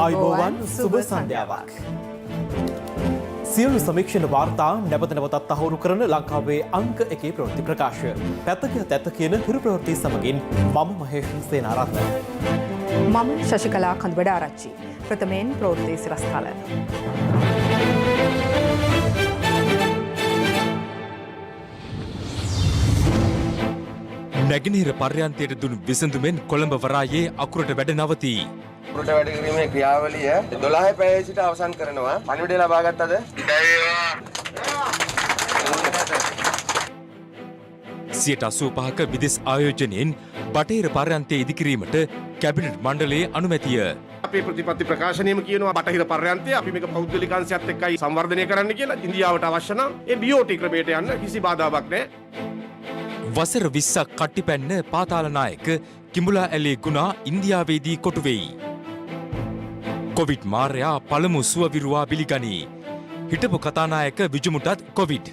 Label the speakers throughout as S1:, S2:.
S1: ආයුබෝවන් සුබ සන්ධ්‍යාවක්. සියලු සමීක්ෂණ වාර්තා නැවත නැවතත් තහවුරු කරන ලංකාවේ අංක 1 ප්‍රවෘත්ති ප්‍රකාශය. පැතක තැත කියන හිරු ප්‍රවෘත්ති සමගින් මම මහේෂ් සේනාරත්න.
S2: මම ශශිකලා කඳුබඩ ආරච්චි. ප්‍රථමයෙන් ප්‍රවෘත්ති සිරස්තල.
S3: නැගෙනහිර පර්යන්තයට දුන් විසඳුමෙන් කොළඹ වරායේ අකුරට වැඩ නවතී.
S4: අකුරට වැඩ කිරීමේ ක්‍රියාවලිය 12 පැයේ සිට අවසන් කරනවා. පණිවිඩය ලබා ගත්තද?
S3: සියට 85ක විදෙස් ආයෝජනයෙන් බටහිර පර්යන්තය ඉදිකිරීමට කැබිනට් මණ්ඩලයේ අනුමැතිය.
S5: අපේ ප්‍රතිපත්ති ප්‍රකාශනයේම කියනවා බටහිර පර්යන්තය අපි මේක පෞද්ගලිකාංශයත් එක්කයි සංවර්ධනය කරන්න කියලා. ඉන්දියාවට අවශ්‍ය නම් ඒ BOT ක්‍රමයට යන්න කිසි බාධාවක් නැහැ.
S3: වසර 20ක් කට්ටිපැන්න පාතාල නායක කිඹුලා ඇලේ ගුණා ඉන්දියාවේදී කොටු වෙයි. කොවිඩ් මාරයා පළමු සුවවිරුවා පිළිගනී. හිටපු කතානායක විජුමුටත් කොවිඩ්.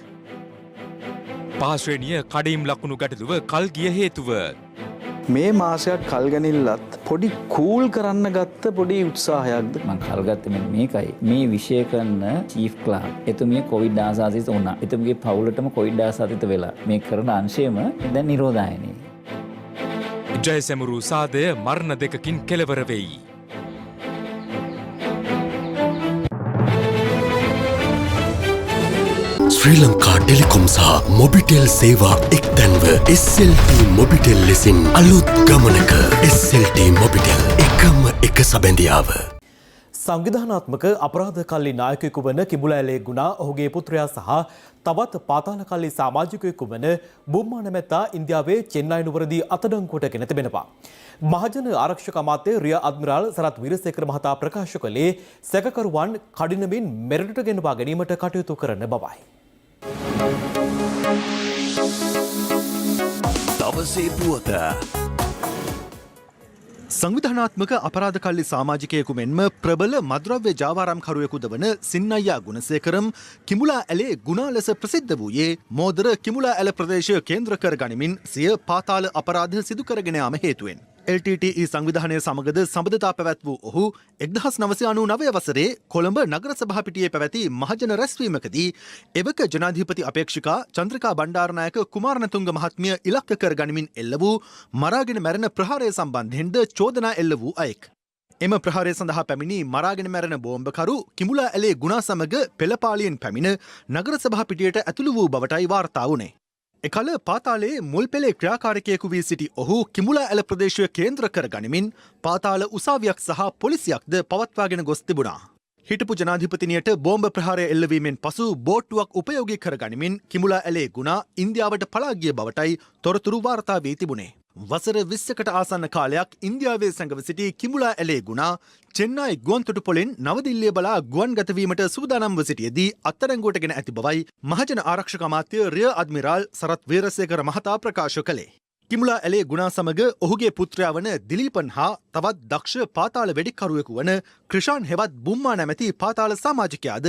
S3: පහශ්‍රේණිය කඩයිම් ලකුණු ගැටලුව කල් ගිය හේතුව.
S6: මේ මාසයක් කල්ගනිල්ලත් පොඩි කූල් කරන්න ගත්ත පොඩි උත්සාහයක්ද
S7: මං කල්ගත්තේ මේකයි මේ විෂය කරන චීෆ් ක්ලාක් එතුමිය කොවිඩ් ආසාදිත වුණා. එතුමියගේ පවුලටම කොවිඩ් ආසාදිත වෙලා මේ කරන අංශයම දැන් නිරෝධායනයි.
S3: ජයසැමුරු සාදය මරණ දෙකකින් කෙලවර වෙයි.
S8: ශ්‍රී ලංකා ටෙලිකොම් සහ මොබිටෙල් සේවා එක්තැන්ව SLT මොබිටෙල් ලෙසින් අලුත් ගමනක SLT මොබිටෙල් එකම එක සබැඳියාව.
S1: සංවිධානාත්මක අපරාධකල්ලි නායකයෙකු වන කිඹුලා ඇලේ ගුණා ඔහුගේ පුත්‍රයා සහ තවත් පාතාලකල්ලි සමාජිකයෙකු වන බුම්මා නැමැත්තා ඉන්දියාවේ චෙන්නයි නුවරදී අත්අඩංගුවට ගෙන තිබෙනවා. මහජන ආරක්ෂක අමාත්‍ය රියා අද්මිරාල් සරත් වීරසේකර මහතා ප්‍රකාශ කළේ සැකකරුවන් කඩිනමින් මෙරටට ගෙනවා ගැනීමට කටයුතු කරන බවයි.
S8: දවසේ පුවත
S9: සංවිධානාත්මක අපරාධකල්ලි සමාජිකයෙකු මෙන්ම ප්‍රබල මද්‍රව්‍ය ජාවාරම්කරුවෙකුද වන සින්නයියා ගුණසේකරම් කිඹුලා ඇලේ ගුණා ලෙස ප්‍රසිද්ධ වූයේ මෝදර කිඹුලා ඇල ප්‍රදේශය කේන්ද්‍ර කර ගනිමින් සිය පාතාල අපරාධ සිදු කරගෙන යාම හේතුවෙන්. LTTE සංවිධානය සමගද සබඳතා පැවැත් වූ ඔහු 1999 වසරේ කොළඹ නගර සභාපිටියේ පැවැති මහජන රැස්වීමකදී එවක ජනාධිපති අපේක්ෂිකා චන්ද්‍රිකා බණ්ඩාරනායක කුමාරණතුංග මහත්මිය ඉලක්ක කර ගනිමින් එල්ල වූ මරාගෙන මැරෙන ප්‍රහාරය සම්බන්ධයෙන්ද චෝදනා එල්ල වූ අයෙක්. එම ප්‍රහාරය සඳහා පැමිණි මරාගෙන මැරෙන බෝම්බකරු කිඹුලා ඇලේ ගුණා සමග පෙළපාලියෙන් පැමිණ නගර සභාපිටියට ඇතුළු වූ බවටයි වාර්තා වුණේ. එකල පාතාලයේ මුල් පෙළේ ක්‍රියාකාරකයෙකු වී සිටි ඔහු කිඹුලා ඇල ප්‍රදේශය කේන්ද්‍ර කර ගනිමින් පාතාල උසාවියක් සහ පොලිසියක්ද පවත්වාගෙන ගොස් තිබුණා. හිටපු ජනාධිපතිනියට බෝම්බ ප්‍රහාරය එල්ලවීමෙන් පසු බෝට්ටුවක් උපයෝගී කර ගනිමින් කිඹුලා ඇලේ ගුණා ඉන්දියාවට පලා ගිය බවටයි තොරතුරු වාර්තා වී තිබුණේ. වසර 20කට ආසන්න කාලයක් ඉන්දියාවේ සැඟව සිටි කිඹුලා ඇලේ ගුණා චෙන්නයි ගුවන්තොටුපොළෙන් නවදිල්ලිය බලා ගුවන් ගතවීමට සූදානම්ව සිටියේදී අත්අඩංගුවට ගෙන ඇති බවයි මහජන ආරක්ෂක අමාත්‍ය රිය අද්මිරාල් සරත් වීරසේකර මහතා ප්‍රකාශ කළේ. කිඹුලා ඇලේ ගුණා සමග ඔහුගේ පුත්‍රයා වන දිලීපන් හා තවත් දක්ෂ පාතාල වෙඩික්කරුවෙකු වන ක්‍රිෂාන් හෙවත් බුම්මා නැමැති පාතාල සමාජිකයාද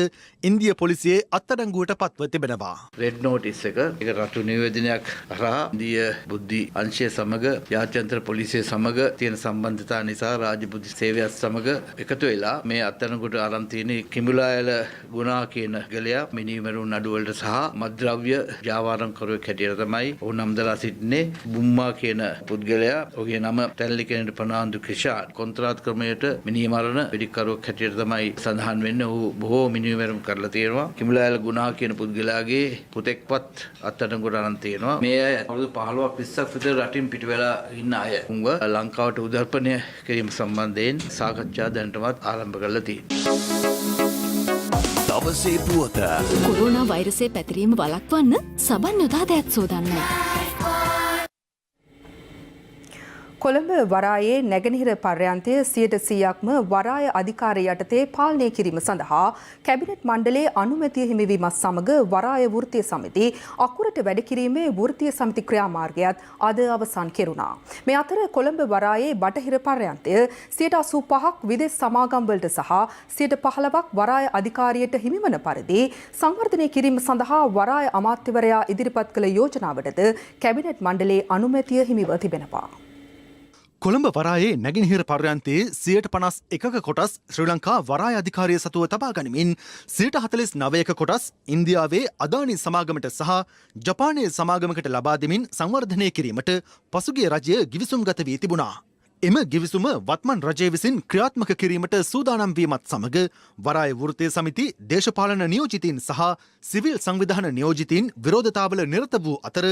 S9: ඉන්දිය පොලිසියේ අත්අඩංගුවට පත්ව තිබෙනවා.
S10: රෙඩ් නෝටිස් එක රතු නිවේදනයක් හරහා ඉන්දිය බුද්ධි අංශය සමග යාත්‍යන්තර පොලිසිය සමග තියෙන සම්බන්ධතා නිසා රාජ්‍ය බුද්ධි සේවයත් සමග එකතු වෙලා මේ අත්අඩංගුවට අරන් තියෙන කිඹුලා ඇල ගුණා කියන ගලයා මිනිමරුන් නඩුවලට සහ මද්ද්‍රව්‍ය ජාවාරම්කරුවෙක් හැටියට තමයි ඔහු නම් දලා සිටින්නේ. බුම්මා කියන පුද්ගලයා ඔහුගේ නම තැල්ලි කෙනෙකුට ප්‍රනාන්දු ක්‍රිෂාන් කොන්ත්‍රාත් ක්‍රමයට මිනිමරණ වෙඩික්කරුවෙක් හැටියට තමයි සඳහන් වෙන්නේ. ඔහු බොහෝ මිනිමරුම් කරලා තියෙනවා. කිඹුලා ඇල ගුණා කියන පුද්ගලයාගේ පුතෙක්වත් අත්අඩංගුවට අරන් තියෙනවා. මේ අය අවුරුදු 15ක් 20ක් විතර රටින් පිට වෙලා ඉන්න අය. උන්ව ලංකාවට උදර්පණය කිරීම සම්බන්ධයෙන් සාකච්ඡා දැනටමත් ආරම්භ කරලා තියෙනවා.
S8: දවසේ පුවත
S11: කොරෝනා වෛරසය පැතිරීම වළක්වන්න සබන් යොදා දෑත් සෝදන්න.
S2: කොළඹ වරායේ නැගෙනහිර පර්යන්තය 100%ක්ම වරාය අධිකාරිය යටතේ පාලනය කිරීම සඳහා කැබිනට් මණ්ඩලයේ අනුමැතිය හිමිවීමත් සමග වරාය වෘත්තීය සමිති අකුරට වැඩ කිරීමේ වෘත්තීය සමිති ක්‍රියාමාර්ගයත් අද අවසන් කෙරුණා. මේ අතර කොළඹ වරායේ බටහිර පර්යන්තය 85%ක් විදෙස් සමාගම්වලට සහ 15%ක් වරාය අධිකාරියට හිමිවන පරිදි සංවර්ධනය කිරීම සඳහා වරාය අමාත්‍යවරයා ඉදිරිපත් කළ යෝජනාවටද කැබිනට් මණ්ඩලයේ අනුමැතිය හිමිව තිබෙනවා.
S9: කොළඹ වරායේ නැගෙනහිර පර්යන්තයේ 51% කොටස් ශ්‍රී ලංකා වරාය අධිකාරිය සතුව තබා ගනිමින් 49% කොටස් ඉන්දියාවේ අදානි සමාගමට සහ ජපානයේ සමාගමකට ලබා දෙමින් සංවර්ධනය කිරීමට පසුගිය රජය ගිවිසුම්ගත වී තිබුණා. එම ගිවිසුම වත්මන් රජය විසින් ක්‍රියාත්මක කිරීමට සූදානම් වීමත් සමග වරාය වෘත්තීය සමිති දේශපාලන නියෝජිතීන් සහ සිවිල් සංවිධාන නියෝජිතීන් විරෝධතාවල නිරත වූ අතර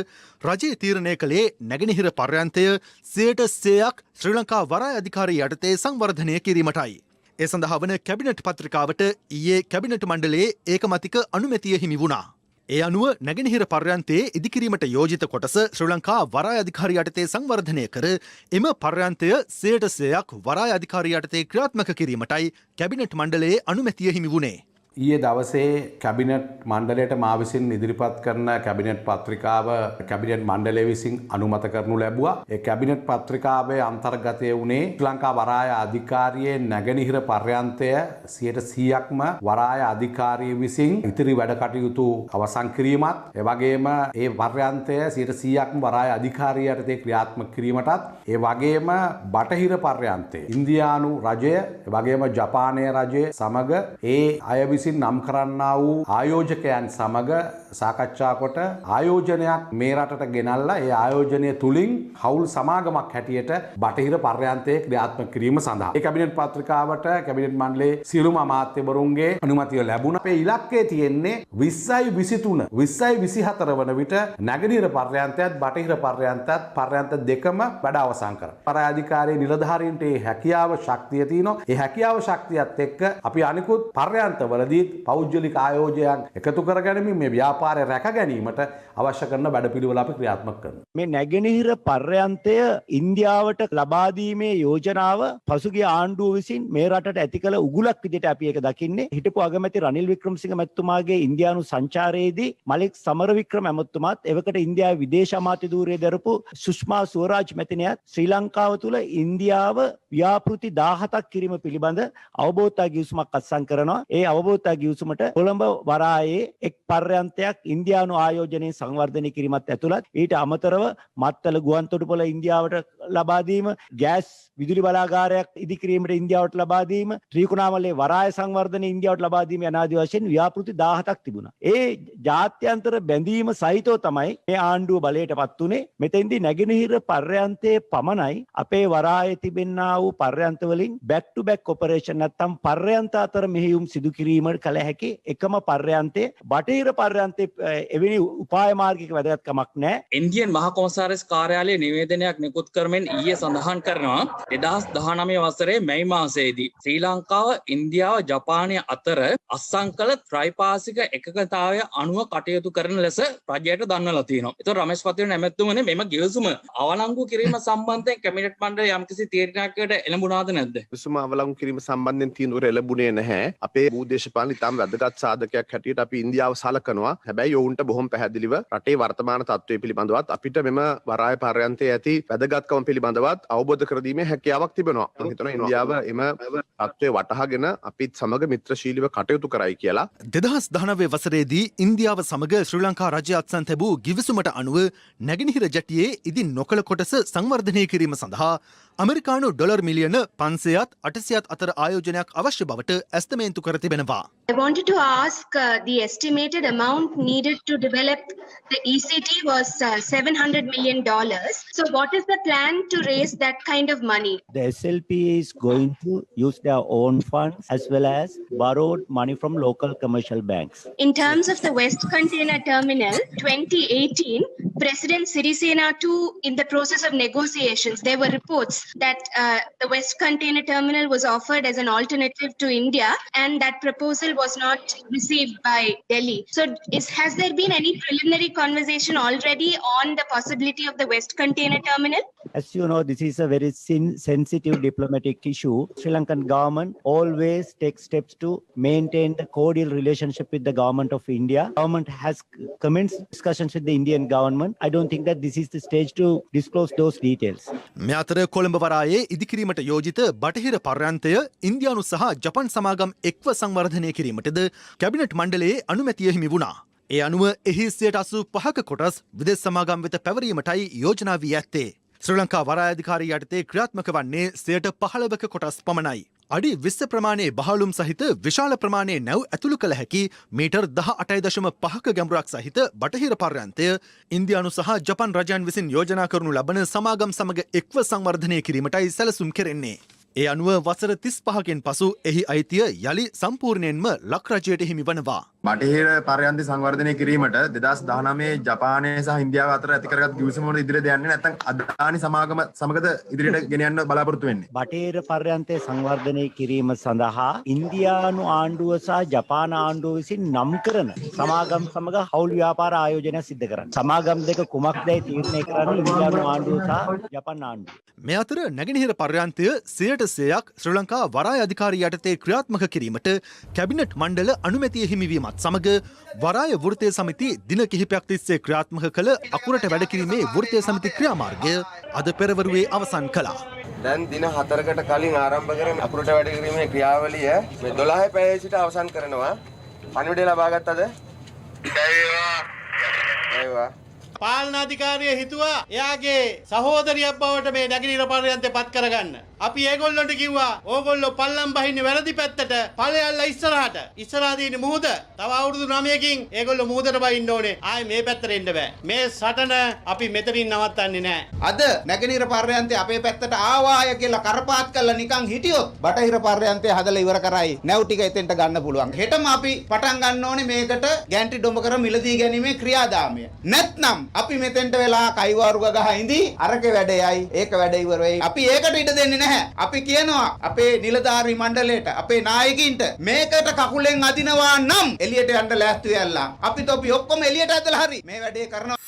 S9: රජය තීරණය කළේ නැගෙනහිර පර්යන්තය 100% ශ්‍රී ලංකා වරාය අධිකාරිය යටතේ සංවර්ධනය කිරීමටයි. ඒ සඳහා වන කැබිනට් පත්‍රිකාවට ඊයේ කැබිනට් මණ්ඩලයේ ඒකමතික අනුමැතිය හිමි වුණා. ඒ අනුව නැගෙනහිර පර්යන්තයේ ඉදිකිරීමට යෝජිත කොටස ශ්‍රී ලංකා වරාය අධිකාරිය යටතේ සංවර්ධනය කර එම පර්යන්තය 100% වරාය අධිකාරිය යටතේ ක්‍රියාත්මක කිරීමටයි කැබිනට් මණ්ඩලයේ අනුමැතිය හිමි වුණේ.
S12: ඊයේ දවසේ කැබිනට් මණ්ඩලයට මා විසින් ඉදිරිපත් කරන කැබිනට් පත්‍රිකාව කැබිනට් මණ්ඩලය විසින් අනුමත කරනු ලැබුවා. ඒ කැබිනට් පත්‍රිකාවේ අන්තර්ගතය වුණේ ශ්‍රී ලංකා වරාය අධිකාරියේ නැගෙනහිර පර්යන්තය 100%ක්ම වරාය අධිකාරිය විසින් ඉතිරි වැඩ කටයුතු අවසන් කිරීමත්, ඒ වගේම ඒ පර්යන්තය 100%ක්ම වරාය අධිකාරිය යටතේ ක්‍රියාත්මක කිරීමටත්, ඒ වගේම බටහිර පර්යන්තය ඉන්දියානු රජය, ඒ වගේම ජපානයේ රජය සමග ඒ අය නම් කරන්නා වූ ආයෝජකයන් සමග සාකච්ඡා කොට ආයෝජනයක් මේ රටට ගෙනල්ලා ඒ ආයෝජනය තුලින් හවුල් සමාගමක් හැටියට බටහිර පර්යන්තයේ ක්‍රියාත්මක කිරීම සඳහා ඒ කැබිනට් පත්‍රිකාවට කැබිනට් මණ්ඩලයේ සියලුම අමාත්‍යවරුන්ගේ අනුමැතිය ලැබුණා. අපේ ඉලක්කය තියෙන්නේ 2023 2024 වන විට නැගෙනහිර පර්යන්තයත් බටහිර පර්යන්ත දෙකම වැඩ අවසන් කරනවා. වරාය අධිකාරියේ නිලධාරීන්ට ඒ හැකියාව ශක්තිය තියෙනවා. ඒ හැකියාව ශක්තියත් එක්ක අපි අනිකුත් පර්යන්තවලදී පෞද්ගලික ආයෝජයන් එකතු කරගැනීමෙන් මේ ව්‍යාපාරය රැක ගැනීමට අවශ්‍ය කරන වැඩපිළිවෙල අපි ක්‍රියාත්මක කරනවා.
S13: මේ නැගෙනහිර පර්යන්තය ඉන්දියාවට ලබා දීමේ යෝජනාව පසුගිය ආණ්ඩුව විසින් මේ රටට ඇති කළ උගුලක් විදිහට අපි ඒක දකින්නේ. හිටපු අගමැති රනිල් වික්‍රමසිංහ මැතිතුමාගේ ඉන්දියානු සංචාරයේදී මලික් සමරවික්‍රම ඇමතුමාත් එවකට ඉන්දියාවේ විදේශ අමාත්‍ය ධූරය දරපු සුෂ්මා ස්වරාජ් මැතිණියත් ශ්‍රී ලංකාව තුළ ඉන්දියාව ව්‍යාපෘති 17ක් කිරීම පිළිබඳ අවබෝධතා ගිවිසුමක් අත්සන් කරනවා. ඒ අවබෝධතා ගිවිසුමට කොළඹ වරායේ එක් පර්යන්තයක් ඉන්දියානු ආයෝජනයේ සංවර්ධනය කිරීමත් ඇතුළත් ඊට අමතරව මත්තල ගුවන්තොටුපොළ ඉන්දියාවට ලබා දීම, ගෑස් විදුලි බලාගාරයක් ඉදිකිරීමට ඉන්දියාවට ලබා දීම, ත්‍රිකුණාමලයේ වරාය සංවර්ධනය ඉන්දියාවට ලබා දීම යනාදී වශයෙන් ව්‍යාපෘති 17ක් තිබුණා. ඒ ජාත්‍යන්තර බැඳීම සහිතව තමයි මේ ආණ්ඩුව බලයටපත් උනේ. මෙතෙන්දී නැගෙනහිර පර්යන්තයේ පමණයි අපේ වරායේ තිබෙනා වූ පර්යන්ත වලින් බැක් ටු බැක් ඔපරේෂන් නැත්නම් පර්යන්ත අතර මෙහෙයුම් සිදු කිරීමට කළ හැකි එකම පර්යන්තයේ බටහිර පර්යන්තයේ එවැනි උපාය මාර්ගික වැදගත්කමක් නැහැ.
S14: ඉන්දියන් මහා කොමසාරිස් කාර්යාලයේ නිවේදනයක් නිකුත් කරමින් ඊයේ සඳහන් කරනවා 2019 වසරේ මැයි මාසයේදී ශ්‍රී ලංකාව, ඉන්දියාව, ජපානය අතර අත්සන් කළ ත්‍රිපාසික එකඟතාවය අනුව කටයුතු කරන ලෙස රජයට දන්වලා තියෙනවා. ඒතකොට රමේෂ් පතිරණ නැමැතුමනේ මෙම ගිවිසුම අවලංගු කිරීම සම්බන්ධයෙන් කැබිනට් මණ්ඩලය යම්කිසි තීරණයකට එළඹුණාද නැද්ද?
S5: ගිවිසුම අවලංගු කිරීම සම්බන්ධයෙන් තීන්දුව එළඹුණේ නැහැ. අපේ භූදේශපාලන ඉතාම වැදගත් සාධකයක් හැටියට අපි ඉන්දියාව සලකනවා. හැබැයි ඔවුන්ට බොහොම පැහැදිලිව රටේ වර්තමාන තත්ත්වය පිළිබඳවත් අපිට මෙම වරාය පර්යන්තයේ ඇති වැදගත්කම පිළිබඳවත් අවබෝධ කර දීමේ හැකියාවක් තිබෙනවා. මම හිතනවා ඉන්දියාව එම තත්ත්වය වටහාගෙන අපිත් සමග මිත්‍රශීලීව කටයුතු කරයි කියලා.
S9: 2019 වසරේදී ඉන්දියාව සමග ශ්‍රී ලංකා රජය අත්සන් තැබූ ගිවිසුමට අනුව නැගෙනහිර ජැටියේ ඉදින් නොකළ කොටස සංවර්ධනය කිරීම සඳහා අමරිකානු ඩොලර් මිලියන 500ත් 800ත් අතර ආයෝජනයක් අවශ්‍ය බවට ඇස්තමේන්තු කර තිබෙනවා.
S15: I wanted to ask the estimated amount needed to develop the ECT was $700 million. So what is the plan to raise that kind of money?
S13: The SLPA is going to use their own funds as well as borrowed money from local commercial banks.
S15: In terms of the West Container Terminal 2018, President Sirisena too in the process of negotiations, there were reports that the West Container Terminal was offered as an alternative to India and that proposal was not received by Delhi. So has there been any preliminary conversation already on the possibility of the West Container Terminal?
S13: As you know, this is a very sensitive diplomatic issue. Sri Lankan government always takes steps to maintain the cordial relationship with the government of India. Government has commenced discussions with the Indian government. I don't think that this is the stage to disclose those details.
S9: මේ අතර කොළඹ වරායේ ඉදිකිරීමට යෝජිත බටහිර පර්යන්තය ඉන්දියානු සහ ජපන් සමාගම් එක්ව සංවර්ධනය කිරීමටද cabinet මණ්ඩලයේ අනුමැතිය හිමි වුණා. ඒ අනුව එහි 85% කොටස් විදේශ සමාගම් වෙත පැවරීමටයි යෝජනා වී ඇත්තේ. ශ්‍රී ලංකා වරාය අධිකාරිය යටතේ ක්‍රියාත්මක වන්නේ 15% කොටස් පමණයි. අඩි 20 ප්‍රමාණයේ බහලුම් සහිත විශාල ප්‍රමාණයේ නැව් ඇතුළු කළ හැකි මීටර් 18.5ක ගැඹුරක් සහිත බටහිර පර්යන්තය ඉන්දියානු සහ ජපන් රජයන් විසින් යෝජනා කරනු ලබන සමාගම් සමග එක්ව සංවර්ධනය කිරීමටයි සැලසුම් කෙරෙන්නේ. ඒ අනුව වසර 35කින් පසු එහි අයිතිය යළි සම්පූර්ණයෙන්ම ලක් රජයට හිමි වනවා.
S16: බටහිර පර්යන්ත සංවර්ධනය කිරීමට 2019 ජපානය සහ ඉන්දියාව අතර ඇති කරගත් ගිවිසුම වල ඉදිරියට යන්නේ නැත්නම් අදානි සමාගම සමගද ඉදිරියට ගෙන යන්න බලාපොරොත්තු වෙන්නේ.
S13: බටහිර පර්යන්තය සංවර්ධනය කිරීම සඳහා ඉන්දියානු ආණ්ඩුව සහ ජපාන ආණ්ඩුව විසින් නම් කරන සමාගම් සමග හවුල් ව්‍යාපාර ආයෝජනය සිදු කරන්න. සමාගම් දෙක කුමක්දයි තීරණය කරන්නේ ඉන්දියානු ආණ්ඩුව සහ ජපාන ආණ්ඩුව.
S9: මේ අතර නැගෙනහිර පර්යන්තය 100%ක් ශ්‍රී ලංකා වරාය අධිකාරිය යටතේ ක්‍රියාත්මක කිරීමට කැබිනට් මණ්ඩල අනුමැතිය හිමිවීමත් සමග වරාය වෘත්තීය සමිති දින කිහිපයක් තිස්සේ ක්‍රියාත්මක කළ අකුරට වැඩ කිරීමේ වෘත්තීය සමිති ක්‍රියාමාර්ගය අද පෙරවරුවේ අවසන් කළා.
S4: දැන් දින 4කට කලින් ආරම්භ කරන අකුරට වැඩ කිරීමේ ක්‍රියාවලිය මේ 12 පැයේ සිට අවසන් කරනවා. පණිවිඩය ලබා ගත්තද? ඒවා
S17: පාලනාධිකාරිය හිතුවා එයාගේ සහෝදරියක් බවට මේ නැගිනීර පර්යන්තේ පත් කරගන්න. අපි ඒගොල්ලන්ට කිව්වා ඕගොල්ලෝ පල්ලම් බහින්නේ වැරදි පැත්තට. ඵලයල්ලා ඉස්සරහට. ඉස්සරහා තියෙන මුහුද. තව අවුරුදු 9කින් ඒගොල්ලෝ මුහුදට බහින්න ඕනේ. ආයේ මේ පැත්තට එන්න බෑ. මේ සටන අපි මෙතනින් නවත්තන්නේ නෑ.
S18: අද නැගිනීර පර්යන්තේ අපේ පැත්තට ආවාය කියලා කරපාත් කරලා නිකන් හිටියොත් බටහිර පර්යන්තේ හදලා ඉවර කරයි. නැව් ටික එතෙන්ට ගන්න පුළුවන්. හෙටම අපි පටන් ගන්න ඕනේ මේකට ගැන්ටි ඩොඹ කර මිලදී ගැනීමේ ක්‍රියාදාමය. නැත්නම් අපි මෙතෙන්ට වෙලා කයිවාරු ගහ ඉඳි අරක වැඩේයි ඒක වැඩ ඉවර වෙයි. අපි ඒකට ඉඩ දෙන්නේ නැහැ. අපි කියනවා අපේ නිලධාරි මණ්ඩලයට අපේ නායකින්ට මේකට කකුලෙන් අදිනවා නම් එළියට යන්න ලෑස්ති වෙලා. අපි තොපි ඔක්කොම එළියට ඇදලා හරි මේ වැඩේ කරනවා.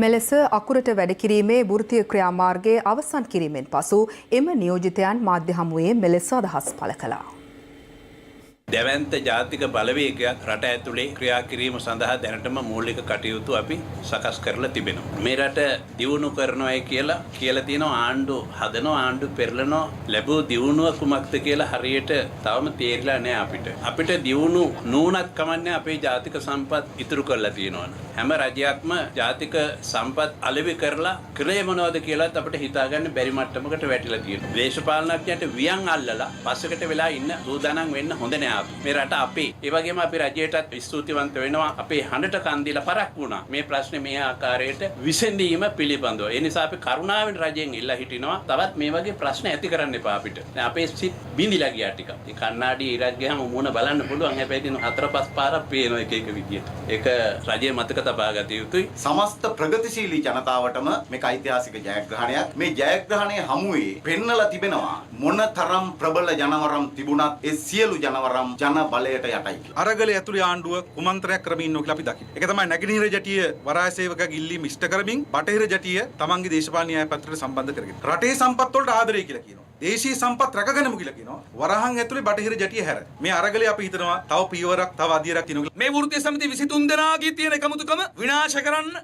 S2: මෙලෙස අකුරට වැඩ කිරීමේ වෘත්තීය ක්‍රියාමාර්ගයේ අවසන් කිරීමෙන් පසු එම නියෝජිතයන් මාධ්‍ය හමුවේ මෙලෙස අදහස් පළ කළා.
S19: දැවැන්ත ජාතික බලවේගයක් රට ඇතුලේ ක්‍රියා කිරීම සඳහා දැනටම මූලික කටයුතු අපි සකස් කරලා තිබෙනවා. මේ රට දියුණු කරනවායි කියලා තියෙනවා ආණ්ඩු හදනවා ආණ්ඩු පෙරලනවා ලැබූ දියුණුව කුමක්ද කියලා හරියට තවම තේරිලා නැහැ අපිට. අපිට දියුණු නුනත් කමන්නේ අපේ ජාතික සම්පත් ඉතුරු කරලා තියෙනවා. හැම රජයක්ම ජාතික සම්පත් අලෙවි කරලා ක්‍රේ මොනවද කියලාත් අපිට හිතාගන්න බැරි මට්ටමකට වැටිලා තියෙනවා. දේශපාලනඥයන්ට වියන් අල්ලලා පස්සකට වෙලා ඉන්න සූදානම් වෙන්න හොඳ නෑ. මේ රට අපේ. ඒ වගේම අපි රජයටත් ස්තුතිවන්ත වෙනවා. අපේ හඬට කන් දීලා පරක් වුණා. මේ ප්‍රශ්නේ මේ ආකාරයට විසඳීම පිළිබඳව. ඒ නිසා අපි කරුණාවෙන් රජයෙන් ඉල්ලා හිටිනවා. තවත් මේ වගේ ප්‍රශ්න ඇති කරන්න එපා අපිට. දැන් අපේ සිත් බිඳිලා ගියා ටිකක්. මේ කන්නාඩි ඉරක් ගියාම මුණ බලන්න පුළුවන්. හැබැයි දින 4-5 පාරක් පේනවා එක එක විදියට. ඒක රජයේ මතක තබා ගත යුතුයි.
S18: සමස්ත ප්‍රගතිශීලී ජනතාවටම මේක ඓතිහාසික ජයග්‍රහණයක්. මේ ජයග්‍රහණය හමුවේ පෙන්නලා තිබෙනවා මොනතරම් ප්‍රබල ජනවරම් තිබුණත් ඒ සියලු ජනවරම් ජන බලයට යටයි.
S20: අරගලයේ ඇතුළේ ආණ්ඩුව කුමන්ත්‍රණයක් කරමින් ඉන්නවා කියලා අපි දකිනවා. ඒක තමයි නැගෙනහිර ජටිය වරාය සේවකගේ ඉල්ලීම ඉෂ්ට කරමින් බටහිර ජටිය තමන්ගේ දේශපාලන න්‍යාය පත්‍රයට සම්බන්ධ කරගෙන. රටේ සම්පත් වලට ආදරය කියලා කියනවා. දේශීය සම්පත් රැකගනිමු කියලා කියනවා. වරහන් ඇතුළේ බටහිර ජටිය හැර. මේ අරගලයේ අපි හිතනවා තව පියවරක් තව අධිරක් තියෙනවා.
S21: මේ වෘත්තීය සමිති 23 දෙනාගේ තියෙන එකමුතුකම විනාශ කරන්න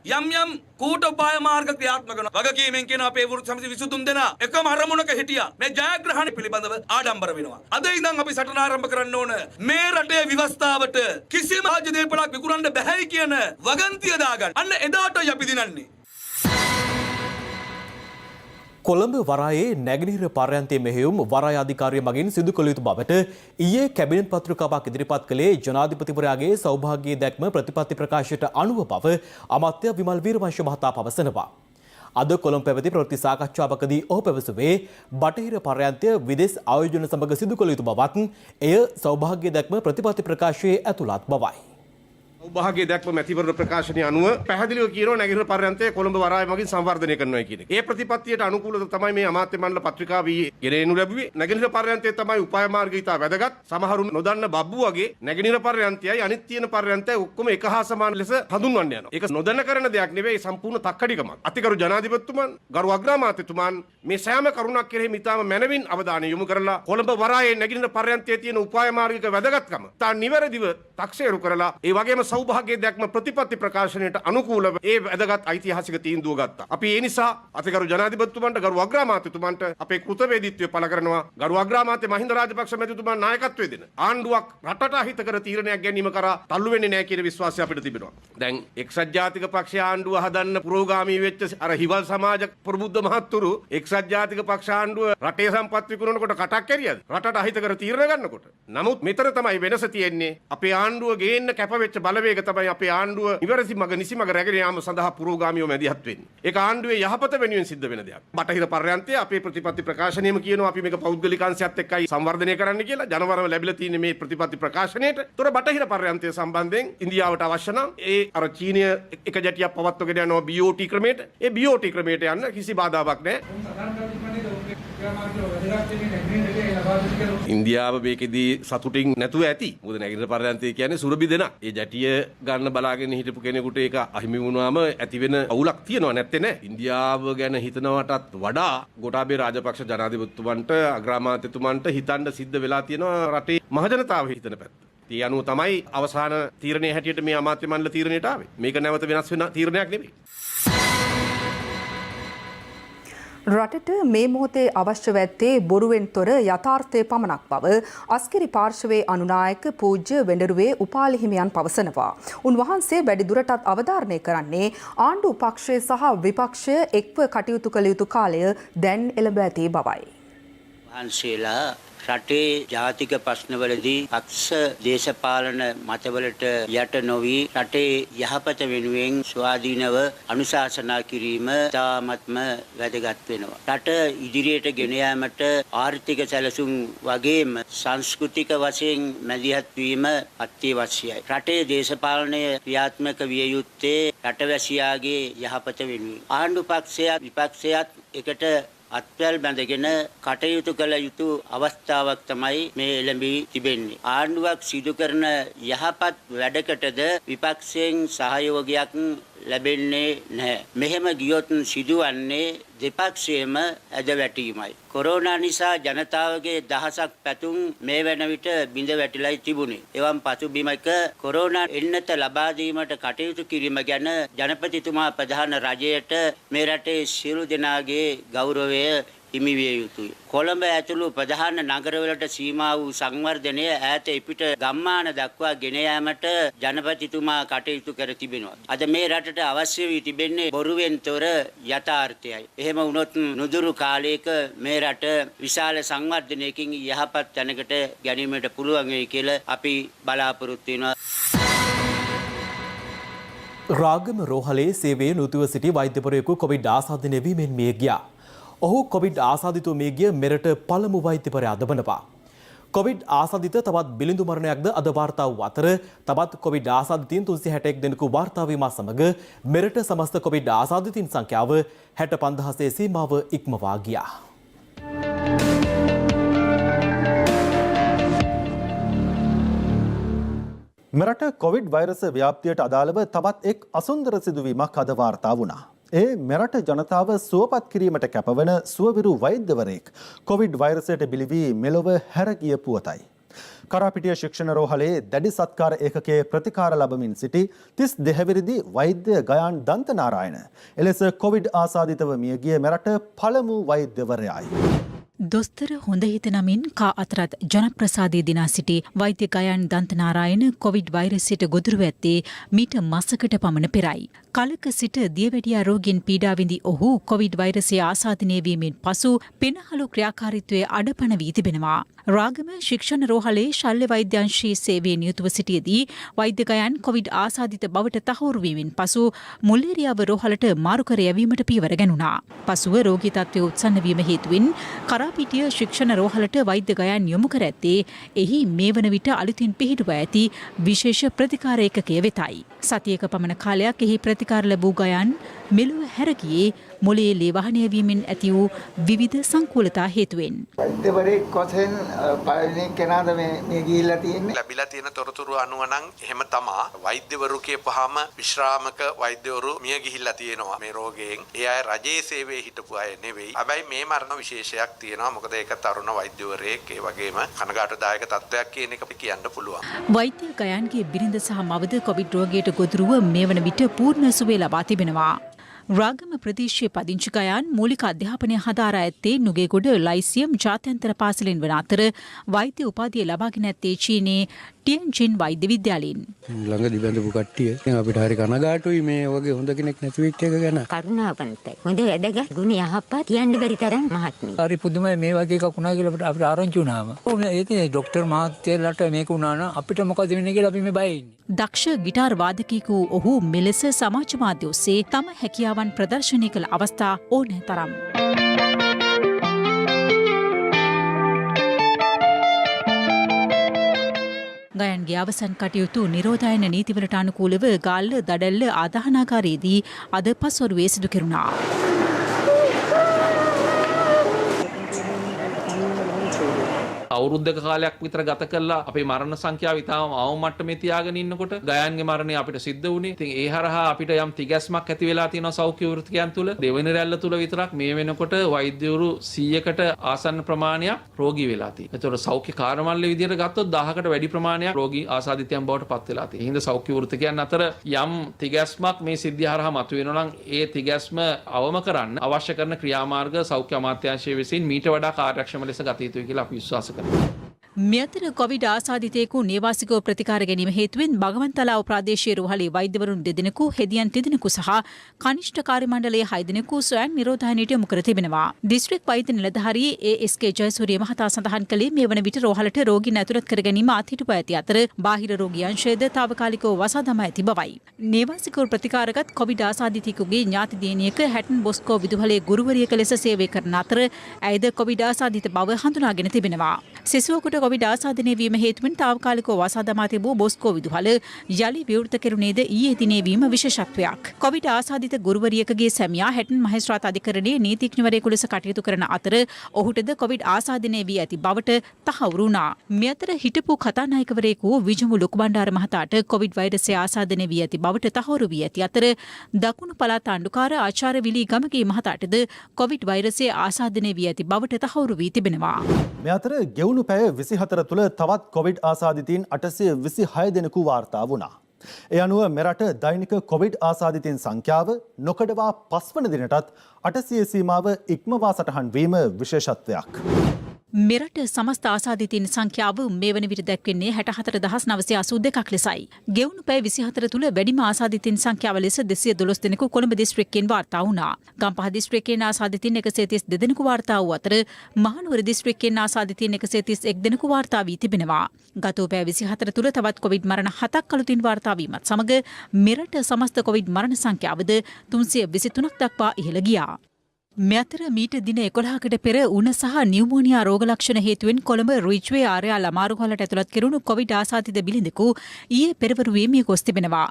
S21: යම් කූට උපාය මාර්ග ක්‍රියාත්මක කරනවා. වගකීමෙන් කියන අපේ වෘත්තීය සමිති 23 දෙනා එකම අරමුණක හිටියා. මේ ජයග්‍රහණ පිළිබඳව ආඩම්බර වෙනවා. අද ඉඳන් අපි සටන ආරම්භ කරන්න ඕන. මේ රටේ ව්‍යවස්ථාවට කිසිම රාජ්‍ය දේපලක් විකුණන්න බැහැයි කියන වගන්තිය දාගන්න. අන්න එදාටයි අපි දිනන්නේ.
S1: කොළඹ වරායේ නැගෙනහිර පර්යන්තයේ මෙහෙයුම් වරාය අධිකාරිය මගින් සිදු කළ යුතු බවට ඊයේ කැබිනට් පත්‍රිකාවක් ඉදිරිපත් කළේ ජනාධිපතිවරයාගේ සෞභාග්‍ය දැක්ම ප්‍රතිපත්ති ප්‍රකාශයට අනුව බව අමාත්‍ය විමල් වීරවංශ මහතා පවසනවා. අද කොළඹ පැවති ප්‍රවෘත්ති සාකච්ඡාවකදී ඔහු පැවසුවේ බටහිර පර්යන්තය විදේශ ආයෝජන සමග සිදු කළ යුතු බවත් එය සෞභාග්‍ය දැක්ම ප්‍රතිපත්ති ප්‍රකාශයේ ඇතුළත් බවයි.
S22: සෞභාග්‍ය දැක්ම මැතිවරණ ප්‍රකාශනය අනුව පැහැදිලිව කියනවා නැගෙනහිර පර්යන්තය කොළඹ වරාය මගින් සංවර්ධනය කරනවා කියන එක. ඒ ප්‍රතිපත්තියට අනුකූලව තමයි මේ අමාත්‍ය මණ්ඩල පත්‍රිකාව ගෙනෙනු ලැබුවේ. නැගෙනහිර පර්යන්තය තමයි උපාය මාර්ගය ඉතා වැදගත්. සමහරු නොදන්න බබ්බු වගේ නැගෙනහිර පර්යන්තයයි අනිත් තියෙන පර්යන්තය ඔක්කොම එක හා සමාන ලෙස හඳුන්වන්න යනවා. ඒක නොදන්න කරන දෙයක් නෙවෙයි සම්පූර්ණ තක්කඩිකමක්. අතිගරු ජනාධිපතිතුමන්, ගරු අග්‍රාමාත්‍යතුමන් මේ සෑම කරුණක් කෙරෙහි ඉතාම මැනවින් අවධානය යොමු කරලා කොළඹ වරායේ නැගෙනහිර පර්යන්තයේ තියෙන උපාය මාර්ගික වැදගත්කම තා නිවැරදිව තක්සේරු කරලා ඒ වගේම සෞභාග්‍ය දැක්ම ප්‍රතිපත්ති ප්‍රකාශනයට අනුකූලව ඒ වැදගත් ඓතිහාසික තීන්දුව ගත්තා. අපි ඒ නිසා අතිගරු ජනාධිපතිතුමන්ට ගරු අග්‍රාමාත්‍යතුමන්ට අපේ කෘතවේදීත්වය පළ කරනවා. ගරු අග්‍රාමාත්‍ය මහින්ද රාජපක්ෂ මැතිතුමන් නායකත්වය දෙන ආණ්ඩුවක් රටට අහිතකර තීරණයක් ගැනීම කරා තල්ලු වෙන්නේ නැහැ කියන විශ්වාසය අපිට තිබෙනවා. දැන් එක්සත් ජාතික පක්ෂය ආණ්ඩුව හදන්න පුරෝගාමී වෙච්ච අර හිවල් සමාජ ප්‍රබුද්ධ මහත්තුරු එක්සත් ජාතික පක්ෂ ආණ්ඩුව රටේ සම්පත් විකුණනකොට කටක් කැරියද? රටට අහිතකර තීරණ ගන්නකොට. නමුත් මෙතන තමයි වෙනස තියෙන්නේ. අපේ ආණ්ඩුව ගේන්න කැපවෙච්ච බලවේග තමයි අපේ ආණ්ඩුව ඉවරසි මග නිසි මග රැගෙන යාම සඳහා පුරෝගාමීව මැදිහත් වෙන්නේ. ඒක ආණ්ඩුවේ යහපත වෙනුවෙන් සිද්ධ වෙන දෙයක්. බටහිර පර්යන්තයේ අපේ ප්‍රතිපත්ති ප්‍රකාශනයේම කියනවා අපි මේක පෞද්ගලික අංශයත් එක්කයි සංවර්ධනය කරන්න කියලා. ජනවරම ලැබිලා තියෙන මේ ප්‍රතිපත්ති ප්‍රකාශනයේට. ඒතර බටහිර පර්යන්තය සම්බන්ධයෙන් ඉන්දියාවට අවශ්‍ය නම් ඒ අර චීනය එක ජැටියක් පවත්වගෙන යනවා BOT ක්‍රමයට. ඒ BOT ක්‍රමයට යන්න කිසි බාධාවක් නැහැ. ඉන්දියාව මේකෙදී සතුටින් නැතුව ඇති. මොකද නැගිටින පර්යන්තය කියන්නේ සුරබි දෙනා. ඒ ජැටිය ගන්න බලාගෙන හිටපු කෙනෙකුට ඒක අහිමි වුණාම ඇති වෙන අවුලක් තියෙනවා නැත්තේ නෑ. ඉන්දියාව ගැන හිතනවටත් වඩා ගෝඨාභය රාජපක්ෂ ජනාධිපතිතුමන්ට අග්‍රාමාත්‍යතුමන්ට හිතන්න සිද්ධ වෙලා තියෙනවා රටේ මහජනතාව හිතන පැත්ත. ඒ අනුව තමයි අවසාන තීරණය හැටියට මේ අමාත්‍ය මණ්ඩල තීරණයට ආවේ. මේක නැවත වෙනස් වෙන තීරණයක් නෙවෙයි.
S2: රටට මේ මොහොතේ අවශ්‍ය ඇත්තේ බොරුවෙන් තොර යථාර්ථය පමණක් බව අස්කිරි පාර්ශවයේ අනුනායක පූජ්‍ය වෙඬරුවේ උපාලි හිමියන් පවසනවා. උන්වහන්සේ වැඩිදුරටත් අවධාරණය කරන්නේ ආණ්ඩු පක්ෂය සහ විපක්ෂය එක්ව කටයුතු කළ යුතු කාලය දැන් එළඹ ඇති බවයි.
S6: වහන්සේලා රටේ ජාතික ප්‍රශ්නවලදී පක්ෂ දේශපාලන මතවලට යට නොවි රටේ යහපත වෙනුවෙන් ස්වාධීනව අනුශාසනා කිරීම තාමත්ම වැදගත් වෙනවා. රට ඉදිරියට ගෙන යාමට ආර්ථික සැලසුම් වගේම සංස්කෘතික වශයෙන් මැදිහත් වීම අත්‍යවශ්‍යයි. රටේ දේශපාලනය ක්‍රියාත්මක විය යුත්තේ රටවැසියාගේ යහපත වෙනුවෙන්. ආණ්ඩු පක්ෂයත් විපක්ෂයත් එකට අත්වැල් බැඳගෙන කටයුතු කළ යුතු අවස්ථාවක් තමයි මේ එළඹී තිබෙන්නේ. ආණ්ඩුවක් සිදු කරන යහපත් වැඩකටද විපක්ෂයෙන් සහයෝගයක් ලැබෙන්නේ නැහැ. මෙහෙම ගියොත් සිදුවන්නේ දෙපක්ෂයේම ඇදවැටීමයි. කොරෝනා නිසා ජනතාවගේ දහසක් පැතුම් මේ වන විට බිඳ වැටිලයි තිබුණේ. එවන් පසුබිමක කොරෝනා එන්නත ලබා දීමට කටයුතු කිරීම ගැන ජනපතිතුමා ප්‍රධාන රජයට මේ රටේ සියලු දෙනාගේ ගෞරවය හිමි විය යුතුයි. කොළඹ ඇතුළු ප්‍රධාන නගරවලට සීමා වූ සංවර්ධනය ඈත එපිට ගම්මාන දක්වා ගෙන යාමට ජනපතිතුමා කටයුතු කර තිබෙනවා. අද මේ රටට අවශ්‍ය වී තිබෙන්නේ බොරුවෙන් තොර යථාර්ථයයි. එහෙම වුණොත් නුදුරු කාලයක මේ රට විශාල සංවර්ධනයකින් යහපත් තැනකට ගැනීමට පුළුවන් වෙයි කියලා අපි බලාපොරොත්තු වෙනවා.
S1: රාගම රෝහලේ සේවයේ නුතුව සිටි වෛද්‍යවරයෙකු කොවිඩ් ආසාදනය වීමෙන් මිය ගියා. ඔහු කොවිඩ් ආසාදිතව මිය ගිය මෙරට පළමු වෛද්‍යවරයා අද වනවා. කොවිඩ් ආසාදිත තවත් බිලිඳු මරණයක්ද අද වාර්තා වූ අතර තවත් කොවිඩ් ආසාදිතයින් 361 දෙනෙකු වාර්තා වීමත් සමග මෙරට සමස්ත කොවිඩ් ආසාදිතයින් සංඛ්‍යාව 65000 සීමාව ඉක්මවා ගියා.
S9: මෙරට කොවිඩ් වෛරස ව්‍යාප්තියට අදාළව තවත් එක් අසුන්දර සිදුවීමක් අද වාර්තා වුණා. ඒ මෙරට ජනතාව සුවපත් කිරීමට කැපවන සුවවිරු වෛද්‍යවරයෙක් කොවිඩ් වෛරසයට බිලි වී මෙලොව හැරගිය පුවතයි. කරාපිටිය ශික්ෂණ රෝහලේ දැඩි සත්කාර ඒකකයේ ප්‍රතිකාර ලබමින් සිටි 32 හැවිරිදි වෛද්‍ය ගයාන් දන්තනාරායන එලෙස කොවිඩ් ආසාදිතව මිය ගිය මෙරට පළමු වෛද්‍යවරයායි.
S7: දොස්තර හොඳ හිත නමින් කා අතරත් ජනප්‍රසාදයේ දිනා සිටි වෛද්‍ය ගයන් දන්තනාරායන කොවිඩ් වෛරසයට ගොදුරුව ඇත්තේ මීට මාසකට පමණ පෙරයි. කලක සිට දියවැඩියා රෝගීන් පීඩා විඳි ඔහු කොවිඩ් වෛරසය ආසාදනය වීමෙන් පසු පෙනහළු ක්‍රියාකාරීත්වයේ අඩපණ වී තිබෙනවා. රාගම ශික්ෂණ රෝහලේ ශල්‍ය වෛද්‍යංශී සේවයේ නියුතුව සිටියේදී වෛද්‍ය ගයන් කොවිඩ් ආසාදිත බවට තහවුරු වීමෙන් පසු මුල්ලේරියාව රෝහලට මාරු කර යැවීමට පියවර ගැනුණා. පසුව රෝගී තත්ත්වය උත්සන්න වීම හේතුවෙන් කරාපිටිය ශික්ෂණ රෝහලට වෛද්‍ය ගයන් යොමු කර ඇත්තේ එහි මේ වන විට අලුතින් පිහිටුවා ඇති විශේෂ ප්‍රතිකාර ඒකකය වෙතයි. සතියක පමණ කාලයක් එහි ප්‍රතිකාර ලැබූ ගයන් මෙලොව හැර ගියේ මොළයේ ලේ වහනය වීමෙන් ඇති වූ විවිධ සංකූලතා හේතුවෙන්.
S3: වෛද්‍යවරයෙක් වශයෙන් පළවෙනි කෙනාද මේ ගිහිල්ලා තියෙන්නේ.
S10: ලැබිලා තියෙන තොරතුරු අනුව නම් එහෙම තමා. වෛද්‍යවරු කියපුවාම විශ්‍රාමක වෛද්‍යවරු මිය ගිහිල්ලා තියෙනවා මේ රෝගයෙන්. ඒ අය රජයේ සේවයේ හිටපු අය නෙවෙයි. හැබැයි මේ මරණ විශේෂයක් තියෙනවා. මොකද ඒක තරුණ වෛද්‍යවරයෙක් ඒ වගේම කනගාටුදායක තත්ත්වයක් කියන එක කියන්න පුළුවන්.
S7: වෛද්‍ය ගයන්ගේ බිරිඳ සහ මවද කොවිඩ් රෝගයට ගොදුරුව මේ වන විට පූර්ණ සුවය ලබා තිබෙනවා. රාගම ප්‍රදේශයේ පදිංචි ගයන් මූලික අධ්‍යාපනය හදාරා ඇත්තේ නුගේගොඩ ලයිසියම් ජාත්‍යන්තර පාසලෙන් වන අතර වෛද්‍ය උපාධිය ලබාගෙන ඇත්තේ චීනයේ ටියන්ජින් වෛද්‍ය විද්‍යාලයෙන්.
S23: ළඟදී බැඳපු කට්ටිය අපිට හරි කනගාටුයි මේ වගේ හොඳ කෙනෙක් නැති වෙච්ච එක ගැන.
S24: කරුණාවන්තයි. හොඳ වැදගත් ගුණ යහපත් කියන්න බැරි තරම් මහත්මී.
S23: හරි පුදුමයි මේ වගේ එකක් වුණා කියලා අපිට ආරංචි වුණාම. ඒ ડોක්ටර් මහත්තයලාට මේක වුණා නම් අපිට මොකද වෙන්නේ කියලා අපි මේ බය ඉන්නේ.
S7: දක්ෂ ගිටාර් වාදකයෙකු ඔහු මෙලෙස සමාජ මාධ්‍ය ඔස්සේ තම හැකියාවන් ප්‍රදර්ශනය කළ අවස්ථා ඕනෑ තරම්. ගයන්ගේ අවසන් කටයුතු නිරෝධායන නීතිවලට අනුකූලව ගාල්ල දඩැල්ල ආදාහනාගාරයේදී අද පස්වරුවේ සිදු කෙරුණා.
S25: අවුරුද්දක කාලයක් විතර ගත කළා අපේ මරණ සංඛ්‍යාව ඉතාම අවම මට්ටමේ තියාගෙන ඉන්නකොට ගයන්ගේ මරණය අපිට සිද්ධ වුණේ. ඉතින් ඒ හරහා අපිට යම් තිගැස්මක් ඇති වෙලා තියෙනවා සෞඛ්‍ය වෘත්තිකයන් තුළ. දෙවෙනි රැල්ල තුළ විතරක් මේ වෙනකොට වෛද්‍යවරු 100කට ආසන්න ප්‍රමාණයක් රෝගී වෙලා තියෙනවා. ඒතකොට සෞඛ්‍ය කාර්යමණ්ඩල විදියට ගත්තොත් 1000කට වැඩි ප්‍රමාණයක් රෝගී ආසාදිතයන් බවට පත් වෙලා තියෙනවා. ඒ හින්දා සෞඛ්‍ය වෘත්තිකයන් අතර යම් තිගැස්මක් මේ සිද්ධිය හරහා මතුවෙනවා නම් ඒ තිගැස්ම අවම කරන්න අවශ්‍ය කරන ක්‍රියාමාර්ග සෞඛ්‍ය අමාත්‍යාංශය විසින් මීට වඩා කාර්යක්ෂම ලෙස ගත යුතුයි කියලා අපි විශ්වාස කරනවා.
S7: මෙතර කොවිඩ් ආසාදිතයෙකු නේවාසිකව ප්‍රතිකාර ගැනීම හේතුවෙන් බගවන්තලාව ප්‍රාදේශීය රුහලේ වෛද්‍යවරුන් දෙදෙනෙකු හෙදියන් තිදෙනෙකු සහ කනිෂ්ඨ කාර්ය මණ්ඩලයේ 6 දෙනෙකු ස්වයං නිරෝධායනයට යොමු කර තිබෙනවා. දිස්ත්‍රික් වෛද්‍ය නිලධාරී ඒ.එස්.කේ. ජයසූරිය මහතා සඳහන් කළේ මේ වන විට රෝහලට රෝගීන් ඇතුළත් කර ගැනීම අත්හිටුව ඇති අතර බාහිර රෝගී අංශයද తాවකාලිකව වසා දමා ඇති බවයි. නේවාසිකව ප්‍රතිකාරගත් කොවිඩ් ආසාදිතයෙකුගේ ඥාති දියණියක හැටන් බොස්කෝ විදුහලේ ගුරුවරියක ලෙස සේවය කරන අතර ඇයද කොවිඩ් ආසාදිත බව හඳුනාගෙන තිබෙනවා. සිසුවෙකුට කොවිඩ් ආසාදනය වීම හේතුවෙන් తాවකාලිකව වසා දමා තිබූ බොස්කෝ විදුහල යලි විවෘත කෙරුණේද ඊයේ දිනේ වීම විශේෂත්වයක්. කොවිඩ් ආසාදිත ගුරුවරියකගේ සැමියා හැටන් මහේස්ත්‍රාත් අධිකරණයේ නීතිඥවරයෙකු ලෙස කටයුතු කරන අතර ඔහුටද කොවිඩ් ආසාදනය වී ඇති බවට තහවුරු වුණා. මේ අතර හිටපු කතානායකවරයෙකු විජමු ලොකුබණ්ඩාර මහතාට කොවිඩ් වෛරසය ආසාදනය වී ඇති බවට තහවුරු වී ඇති අතර දකුණු පළාත් ආණ්ඩුකාර ආචාර්ය විලී ගමගේ මහතාටද කොවිඩ් වෛරසය ආසාදනය වී ඇති බවට තහවුරු වී තිබෙනවා.
S1: මේ අතර ගෙවුණු පැය 24 තුළ තවත් කොවිඩ් ආසාදිතයින් 826 දෙනෙකු වාර්තා වුණා. ඒ අනුව මෙරට දෛනික කොවිඩ් ආසාදිතයින් සංඛ්‍යාව නොකඩවා 5 වන දිනටත් 800 සීමාව ඉක්මවා සටහන් වීම විශේෂත්වයක්.
S7: මෙරට සමස්ත ආසාදිතයින් සංඛ්‍යාව මේ වන විට දැක්වෙන්නේ 64982ක් ලෙසයි. ගෙවුණු පැය 24 තුළ වැඩිම ආසාදිතයින් සංඛ්‍යාව ලෙස 212 දෙනෙකු කොළඹ දිස්ත්‍රික්කයෙන් වාර්තා වුණා. ගම්පහ දිස්ත්‍රික්කයෙන් ආසාදිතයින් 132 දෙනෙකු වාර්තා වූ අතර මහනුවර දිස්ත්‍රික්කයෙන් ආසාදිතයින් 131 දෙනෙකු වාර්තා වී තිබෙනවා. ගත පැය 24 තුළ තවත් කොවිඩ් මරණ 7ක් අලුතින් වාර්තා වීමත් සමග මෙරට සමස්ත කොවිඩ් මරණ සංඛ්‍යාවද 323ක් දක්වා ඉහළ ගියා. මෙතර මීට දින 11කට පෙර උණ සහ නියුමෝනියා රෝග ලක්ෂණ හේතුවෙන් කොළඹ රුයිච්වේ ආර්යා ළමාරුහලට ඇතුළත් කෙරුණු කොවිඩ් ආසාදිත බිලිඳෙකු ඊයේ පෙරවරුවේ මිය ගොස් තිබෙනවා.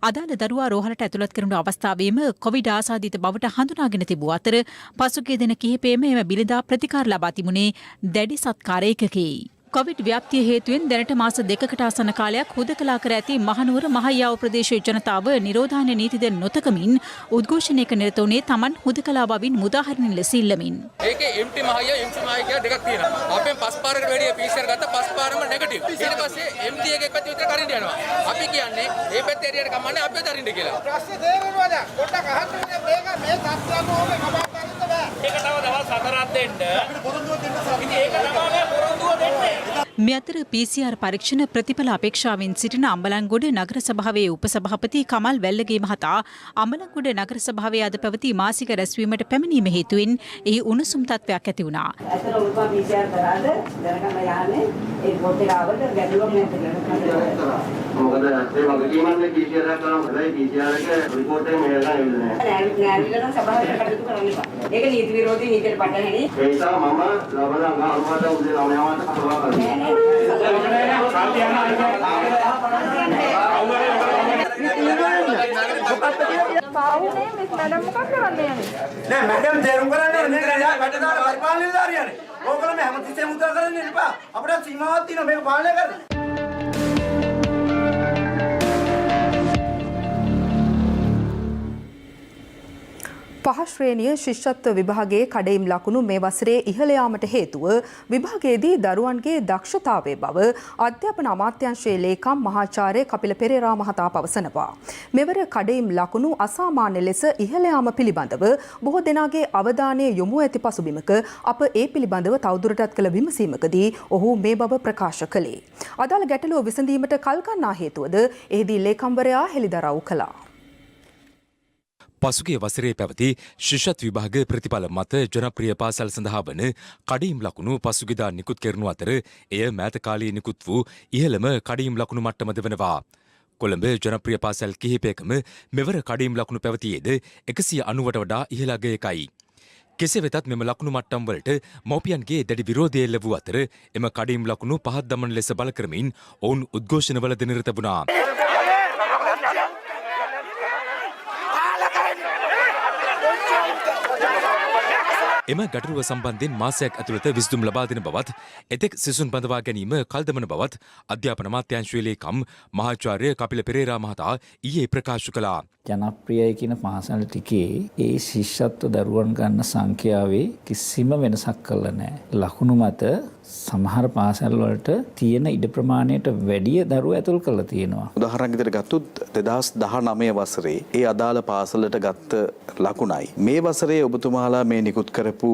S7: අදාළ දරුවා රෝහලට ඇතුළත් කෙරුණු අවස්ථාවේම කොවිඩ් ආසාදිත බවට හඳුනාගෙන තිබූ අතර පසුගිය දින කිහිපෙම එම බිලිඳා ප්‍රතිකාර ලබා තිබුණේ දැඩි සත්කාරයකකි. කොවිඩ් ව්‍යාප්තිය හේතුවෙන් දැනට මාස 2කට ආසන්න කාලයක් හුදකලා කර ඇති මහනුවර මහයාව ප්‍රදේශයේ ජනතාව නිරෝධායන නීතිද නොතකමින් උද්ඝෝෂණයක නිරත වුණේ Taman හුදකලා බවින් මුදාහරින ලෙස ඉල්ලමින්.
S21: ඒකේ MT මහයා MT මහයා කියලා දෙකක් තියෙනවා. අපෙන් 5 පාරකට වැඩි PCR ගත්තා 5 පාරම නෙගටිව්. ඊට පස්සේ MT එකේ පැත්ත විතර කරින්න යනවා. අපි කියන්නේ මේ පැත්තේ එරියට කමන්නේ අපේ දරින්න කියලා. ප්‍රශ්නේ තේරෙනවද? පොඩ්ඩක් අහන්න මේක මේ තත්ත්වයන් ඕනේ කමක් ගන්නද බෑ. ඒක තව දවස් 4ක් දෙන්න. අපිට පොරොන්දුව දෙන්න සමහර. ඉතින් ඒක තමයි පොරොන්දුව දෙන්නේ.
S7: මේ අතර PCR පරීක්ෂණ ප්‍රතිඵල අපේක්ෂාවෙන් සිටින අම්බලන්ගොඩ නගර සභාවේ උපසභාපති කමල් වැල්ලගේ මහතා අම්බලන්ගොඩ නගර සභාවේ අද පැවති මාසික රැස්වීමට පැමිණීම හේතුවෙන් එහි උණුසුම් තත්ත්වයක් ඇති වුණා.
S26: ඇත්තට උපා PCR කරාද දැනගන්න යන්නේ ඒ පොත් එක ආවද ගැටලුවක් නැද්ද කියලා.
S4: මොකද ඒ වගකීමන්නේ PCR එකක් කරාම හැබැයි PCR එක රිපෝට් එක මෙහෙ ගන්න ඉන්නේ නැහැ.
S26: නෑ සභාවට කටයුතු කරන්න එපා. ඒක නීති විරෝධී නීතියට පටහැනි.
S4: ඒ නිසා මම ලබන අනුමත උදේ 9ට සභාව කරනවා.
S5: පාවුනේ මිස් මැඩම් මොකක් කරන්නේ යන්නේ?
S8: නෑ මැඩම් තේරුම් කරන්නේ මේක වැඩදාන පරිපාලන නිලධාරියනේ. ඕගොල්ලෝ මේ හැමතිස්සෙම උදව් කරන්නේ එපා. අපිට සීමාවක් තියෙනවා මේක පාලනය කරන්න.
S2: පහ ශ්‍රේණිය ශිෂ්‍යත්ව විභාගයේ කඩයිම් ලකුණු මේ වසරේ ඉහළ යාමට හේතුව විභාගයේදී දරුවන්ගේ දක්ෂතාවයේ බව අධ්‍යාපන අමාත්‍යාංශයේ ලේකම් මහාචාර්ය කපිල පෙරේරා මහතා පවසනවා. මෙවර කඩයිම් ලකුණු අසාමාන්‍ය ලෙස ඉහළ යාම පිළිබඳව බොහෝ දෙනාගේ අවධානය යොමු ඇති පසුබිමක අප ඒ පිළිබඳව තවදුරටත් කළ විමසීමකදී ඔහු මේ බව ප්‍රකාශ කළේ. අදාළ ගැටලුව විසඳීමට කල් ගන්නා හේතුවද එහිදී ලේකම්වරයා හෙළිදරව් කළා.
S11: පසුගිය වසරේ පැවති ශිෂ්‍යත්ව විභාග ප්‍රතිඵල මත ජනප්‍රිය පාසල් සඳහා වන කඩීම් ලකුණු පසුගියදා නිකුත් කරනු අතර එය මෑත කාලයේ නිකුත් වූ ඉහළම කඩීම් ලකුණු මට්ටමද වෙනවා. කොළඹ ජනප්‍රිය පාසල් කිහිපයකම මෙවර කඩීම් ලකුණු පැවතියේද 190ට වඩා ඉහළ අගයකයි. කෙසේ වෙතත් මෙම ලකුණු මට්ටම් වලට මව්පියන්ගේ දැඩි විරෝධය එල්ල වූ අතර එම කඩීම් ලකුණු පහත් දමන ලෙස බල කරමින් ඔවුන් උද්ඝෝෂණවලද නිරත වුණා. එම ගැටලුව සම්බන්ධයෙන් මාසයක් ඇතුළත විසඳුම් ලබා දෙන බවත් එතෙක් සිසුන් බඳවා ගැනීම කල්දමන බවත් අධ්‍යාපන අමාත්‍යාංශයේ ලේකම් මහාචාර්ය කපිල පෙරේරා මහතා ඊයේ ප්‍රකාශ කළා.
S12: ජනප්‍රියයි කියන පාසල් ටිකේ ඒ ශිෂ්‍යත්ව දරුවන් ගන්න සංඛ්‍යාවේ කිසිම වෙනසක් කළා නැහැ. ලකුණු මත සමහර පාසල් වලට තියෙන ඉඩ ප්‍රමාණයට වැඩිය දරුවෝ ඇතුල් කරලා තියෙනවා.
S14: උදාහරණයක් විදිහට ගත්තොත් 2019 වසරේ ඒ අදාළ පාසලට ගත්ත ලකුණයි මේ වසරේ ඔබතුමාලා මේ නිකුත් කරපු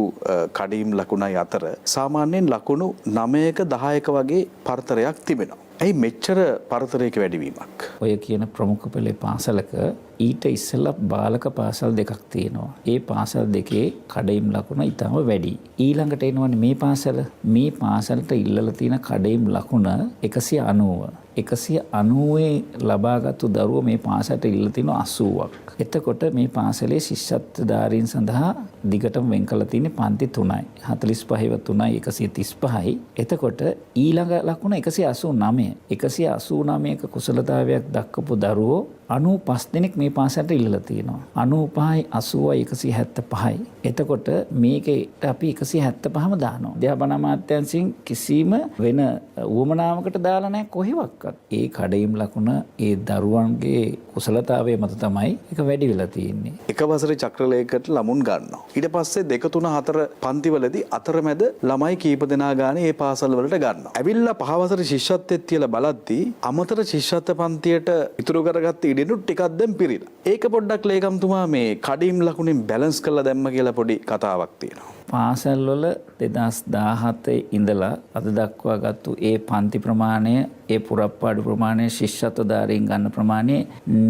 S14: කඩීම් ලකුණයි අතර සාමාන්‍යයෙන් ලකුණු 9ක 10ක වගේ පරතරයක් තිබෙනවා. ඇයි මෙච්චර පරතරයක වැඩිවීමක්?
S12: ඔය කියන ප්‍රමුඛ පෙළේ පාසලක ඊට ඉස්සෙල්ලා බාලක පාසල් දෙකක් තියෙනවා. ඒ පාසල් දෙකේ කඩයිම් ලකුණ ඉතාම වැඩි. ඊළඟට එනවනේ මේ පාසල. මේ පාසලට ඉල්ලලා තියෙන කඩයිම් ලකුණ 190. 190 ලබාගත්තු දරුවෝ මේ පාසලට ඉල්ලලා තියෙනවා 80ක්. එතකොට මේ පාසලේ ශිෂ්‍යත්වධාරීන් සඳහා දිගටම වෙන් කරලා තියෙන්නේ පන්ති 3යි. 45ව 3යි 135යි. එතකොට ඊළඟ ලකුණ 189. 189ක කුසලතාවයක් දක්වපු දරුවෝ 95 දෙනෙක් මේ පාසලට ඉල්ලලා තියෙනවා. 95යි 80යි 175යි. එතකොට මේකට අපි 175ම දානවා. අධ්‍යාපන අමාත්‍යාංශයෙන් කිසිම වෙන උවමනාවකට දාලා නැහැ කොහෙවත්. ඒ කඩයිම් ලකුණ ඒ දරුවන්ගේ කුසලතාවය මත තමයි ඒක වැඩි වෙලා තියෙන්නේ.
S14: එක වසරේ චක්‍රලයකට ළමුන් ගන්නවා. ඊට පස්සේ 2 3 4 පන්තිවලදී අතරමැද ළමයි කීප දෙනා ගානේ මේ පාසල් වලට ගන්නවා. ඇවිල්ලා පහ වසරේ ශිෂ්‍යත්වෙත් තියලා බලද්දී අමතර ශිෂ්‍යත්ව පන්තියට ඉතුරු කරගත්ත ඉඩෙනුත් ටිකක් දැන් පිරීලා. ඒක පොඩ්ඩක් ලේකම්තුමා මේ කඩීම් ලකුණෙන් බැලන්ස් කරලා දැම්ම කියලා පොඩි කතාවක් තියෙනවා.
S12: පාසල් වල 2017 ඉඳලා අද දක්වා ගත්තු ඒ පන්ති ප්‍රමාණය ඒ පුරප්පාඩු ප්‍රමාණය ශිෂ්‍යත්වධාරීන් ගන්න ප්‍රමාණය